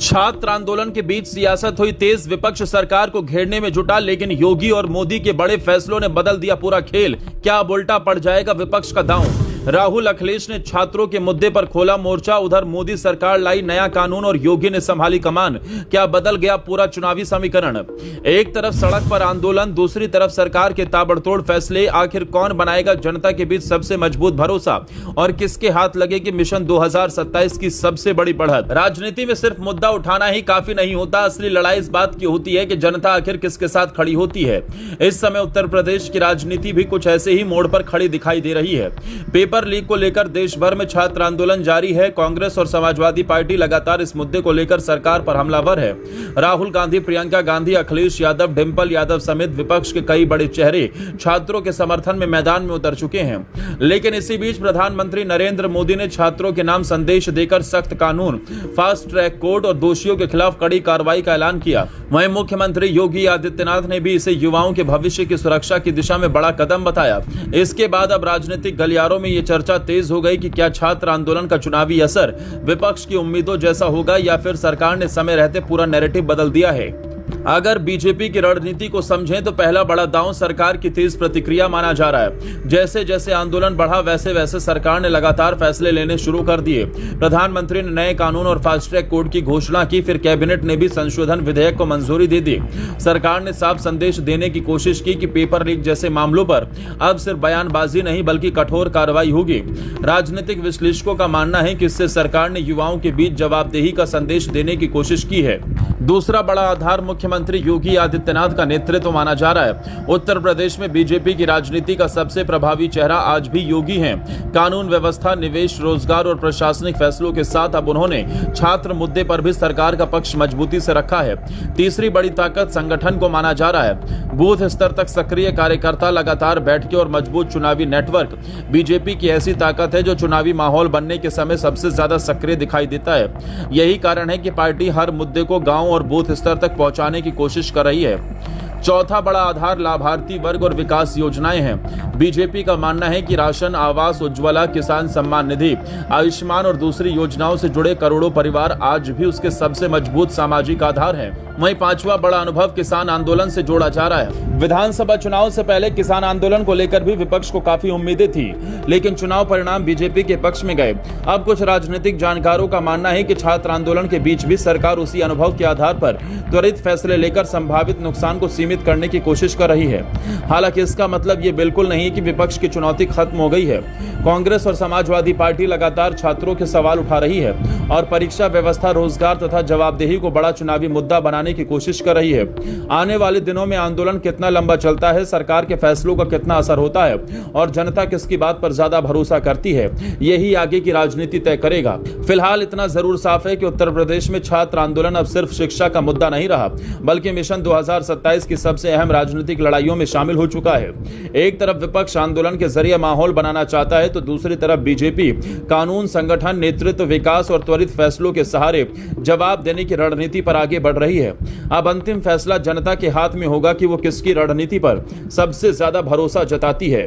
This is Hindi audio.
छात्र आंदोलन के बीच सियासत हुई तेज। विपक्ष सरकार को घेरने में जुटा, लेकिन योगी और मोदी के बड़े फैसलों ने बदल दिया पूरा खेल। क्या अब उल्टा पड़ जाएगा विपक्ष का दांव? राहुल अखिलेश ने छात्रों के मुद्दे पर खोला मोर्चा। उधर मोदी सरकार लाई नया कानून और योगी ने संभाली कमान। क्या बदल गया पूरा चुनावी समीकरण? एक तरफ सड़क पर आंदोलन, दूसरी तरफ सरकार के ताबड़तोड़ फैसले। आखिर कौन बनाएगा जनता के बीच सबसे मजबूत भरोसा और किसके हाथ लगेगी मिशन 2027 की सबसे बड़ी बढ़त? राजनीति में सिर्फ मुद्दा उठाना ही काफी नहीं होता। असली लड़ाई इस बात की होती है कि जनता आखिर किसके साथ खड़ी होती है। इस समय उत्तर प्रदेश की राजनीति भी कुछ ऐसे ही मोड़ पर खड़ी दिखाई दे रही है। पेपर लीक को लेकर देश भर में छात्र आंदोलन जारी है। कांग्रेस और समाजवादी पार्टी लगातार इस मुद्दे को लेकर सरकार पर हमलावर है। राहुल गांधी, प्रियंका गांधी, अखिलेश यादव, डिंपल यादव समेत विपक्ष के कई बड़े चेहरे छात्रों के समर्थन में मैदान में उतर चुके हैं। लेकिन इसी बीच प्रधानमंत्री नरेंद्र मोदी ने छात्रों के नाम संदेश देकर सख्त कानून, फास्ट ट्रैक कोर्ट और दोषियों के खिलाफ कड़ी कार्रवाई का ऐलान किया। वहीं मुख्यमंत्री योगी आदित्यनाथ ने भी इसे युवाओं के भविष्य की सुरक्षा की दिशा में बड़ा कदम बताया। इसके बाद अब राजनीतिक गलियारों में चर्चा तेज हो गई कि क्या छात्र आंदोलन का चुनावी असर विपक्ष की उम्मीदों जैसा होगा या फिर सरकार ने समय रहते पूरा नैरेटिव बदल दिया है। अगर बीजेपी की रणनीति को समझें तो पहला बड़ा दांव सरकार की तेज प्रतिक्रिया माना जा रहा है। जैसे जैसे आंदोलन बढ़ा वैसे वैसे सरकार ने लगातार फैसले लेने शुरू कर दिए। प्रधानमंत्री ने नए कानून और फास्ट ट्रैक कोर्ट की घोषणा की, फिर कैबिनेट ने भी संशोधन विधेयक को मंजूरी दे दी। सरकार ने साफ संदेश देने की कोशिश की कि पेपर लीक जैसे मामलों पर अब सिर्फ बयानबाजी नहीं बल्कि कठोर कार्रवाई होगी। राजनीतिक विश्लेषकों का मानना है कि इससे सरकार ने युवाओं के बीच जवाबदेही का संदेश देने की कोशिश की है। दूसरा बड़ा आधार मुख्यमंत्री योगी आदित्यनाथ का नेतृत्व माना जा रहा है। उत्तर प्रदेश में बीजेपी की राजनीति का सबसे प्रभावी चेहरा आज भी योगी हैं। कानून व्यवस्था, निवेश, रोजगार और प्रशासनिक फैसलों के साथ अब उन्होंने छात्र मुद्दे पर भी सरकार का पक्ष मजबूती से रखा है। तीसरी बड़ी ताकत संगठन को माना जा रहा है। बूथ स्तर तक सक्रिय कार्यकर्ता, लगातार बैठकें और मजबूत चुनावी नेटवर्क बीजेपी की ऐसी ताकत है जो चुनावी माहौल बनने के समय सबसे ज्यादा सक्रिय दिखाई देता है। यही कारण है कि पार्टी हर मुद्दे को गांव और बूथ स्तर तक पहुंचाने की कोशिश कर रही है। चौथा बड़ा आधार लाभार्थी वर्ग और विकास योजनाएं हैं। बीजेपी का मानना है कि राशन, आवास, उज्ज्वला, किसान सम्मान निधि, आयुष्मान और दूसरी योजनाओं से जुड़े करोड़ों परिवार आज भी उसके सबसे मजबूत सामाजिक आधार हैं। वहीं पांचवा बड़ा अनुभव किसान आंदोलन से जोड़ा जा रहा है। विधानसभा चुनाव से पहले किसान आंदोलन को लेकर भी विपक्ष को काफी उम्मीदें थी, लेकिन चुनाव परिणाम बीजेपी के पक्ष में गए। अब कुछ राजनीतिक जानकारों का मानना है कि छात्र आंदोलन के बीच भी सरकार उसी अनुभव के आधार पर त्वरित फैसले लेकर संभावित नुकसान को सीमित करने की कोशिश कर रही है। हालांकि इसका मतलब ये बिल्कुल नहीं कि विपक्ष की चुनौती खत्म हो गई है। कांग्रेस और समाजवादी पार्टी लगातार छात्रों के सवाल उठा रही है और परीक्षा व्यवस्था, रोजगार तथा जवाबदेही को बड़ा चुनावी मुद्दा बनाने की कोशिश कर रही है। आने वाले दिनों में आंदोलन कितना लंबा चलता है, सरकार के फैसलों का कितना असर होता है और जनता किसकी बात पर ज्यादा भरोसा करती है, यही आगे की राजनीति तय करेगा। फिलहाल इतना जरूर साफ है कि उत्तर प्रदेश में छात्र आंदोलन अब सिर्फ शिक्षा का मुद्दा नहीं रहा, बल्कि मिशन 2027 की सबसे अहम राजनीतिक लड़ाइयों में शामिल हो चुका है। एक तरफ विपक्ष आंदोलन के जरिए माहौल बनाना चाहता है तो दूसरी तरफ बीजेपी कानून, संगठन, नेतृत्व, विकास और त्वरित फैसलों के सहारे जवाब देने की रणनीति पर आगे बढ़ रही है। अब अंतिम फैसला जनता के हाथ में होगा कि वो किसकी रणनीति पर सबसे ज्यादा भरोसा जताती है।